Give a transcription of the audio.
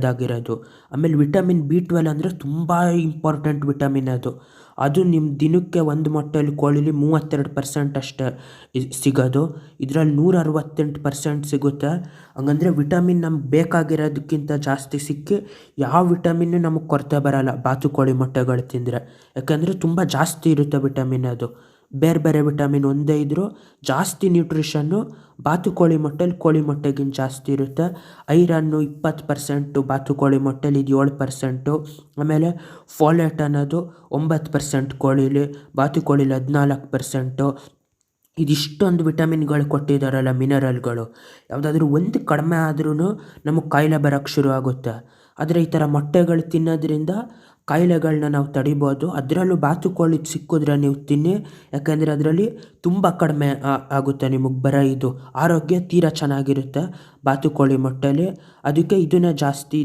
ಇದಾಗಿರೋದು. ಆಮೇಲೆ vitamin B12 ಅಂದರೆ ತುಂಬ ಇಂಪಾರ್ಟೆಂಟ್ ವಿಟಮಿನ್ ಅದು. ಅದು ನಿಮ್ಮ ದಿನಕ್ಕೆ ಒಂದು ಮೊಟ್ಟೆಯಲ್ಲಿ ಕೋಳಿಲಿ 32% ಅಷ್ಟೇ ಸಿಗೋದು. ಇದರಲ್ಲಿ 168% ಸಿಗುತ್ತೆ. ಹಂಗಂದರೆ ವಿಟಮಿನ್ ನಮ್ಗೆ ಬೇಕಾಗಿರೋದಕ್ಕಿಂತ ಜಾಸ್ತಿ ಸಿಕ್ಕಿ ಯಾವ ವಿಟಮಿನ್ನು ನಮಗೆ ಕೊರತೆ ಬರೋಲ್ಲ ಬಾತುಕೋಳಿ ಮೊಟ್ಟೆಗಳು ತಿಂದರೆ. ಯಾಕಂದರೆ ತುಂಬ ಜಾಸ್ತಿ ಇರುತ್ತೆ ವಿಟಮಿನ್ ಅದು. ಬೇರೆ ಬೇರೆ ವಿಟಮಿನ್ ಒಂದೇ ಇದ್ದರೂ ಜಾಸ್ತಿ ನ್ಯೂಟ್ರಿಷನ್ನು ಬಾತುಕೋಳಿ ಮೊಟ್ಟೆಲಿ ಕೋಳಿ ಮೊಟ್ಟೆಗಿಂತ ಜಾಸ್ತಿ ಇರುತ್ತೆ. ಐರನ್ನು 20%, ಬಾತುಕೋಳಿ ಮೊಟ್ಟೆಲಿ ಇದು 7%. ಆಮೇಲೆ ಫೋಲೇಟ್ ಅನ್ನೋದು 9% ಕೋಳಿಲಿ, ಬಾತುಕೋಳಿಲಿ 14%. ಇದಿಷ್ಟೊಂದು ವಿಟಮಿನ್ಗಳು ಕೊಟ್ಟಿದ್ದಾರಲ್ಲ, ಮಿನರಲ್ಗಳು, ಯಾವುದಾದ್ರೂ ಒಂದು ಕಡಿಮೆ ಆದ್ರೂ ನಮಗೆ ಕಾಯಿಲೆ ಬರೋಕ್ಕೆ ಶುರು ಆಗುತ್ತೆ. ಆದರೆ ಈ ಥರ ಮೊಟ್ಟೆಗಳು ತಿನ್ನೋದ್ರಿಂದ ಕಾಯಿಲೆಗಳನ್ನ ನಾವು ತಡಿಬೋದು. ಅದರಲ್ಲೂ ಬಾತುಕೋಳಿದು ಸಿಕ್ಕಿದ್ರೆ ನೀವು ತಿನ್ನಿ, ಯಾಕಂದರೆ ಅದರಲ್ಲಿ ತುಂಬ ಕಡಿಮೆ ಆಗುತ್ತೆ ನಿಮಗೆ ಬರೋ ಇದು. ಆರೋಗ್ಯ ತೀರಾ ಚೆನ್ನಾಗಿರುತ್ತೆ ಬಾತುಕೋಳಿ ಮೊಟ್ಟೆಲಿ. ಅದಕ್ಕೆ ಇದನ್ನೇ ಜಾಸ್ತಿ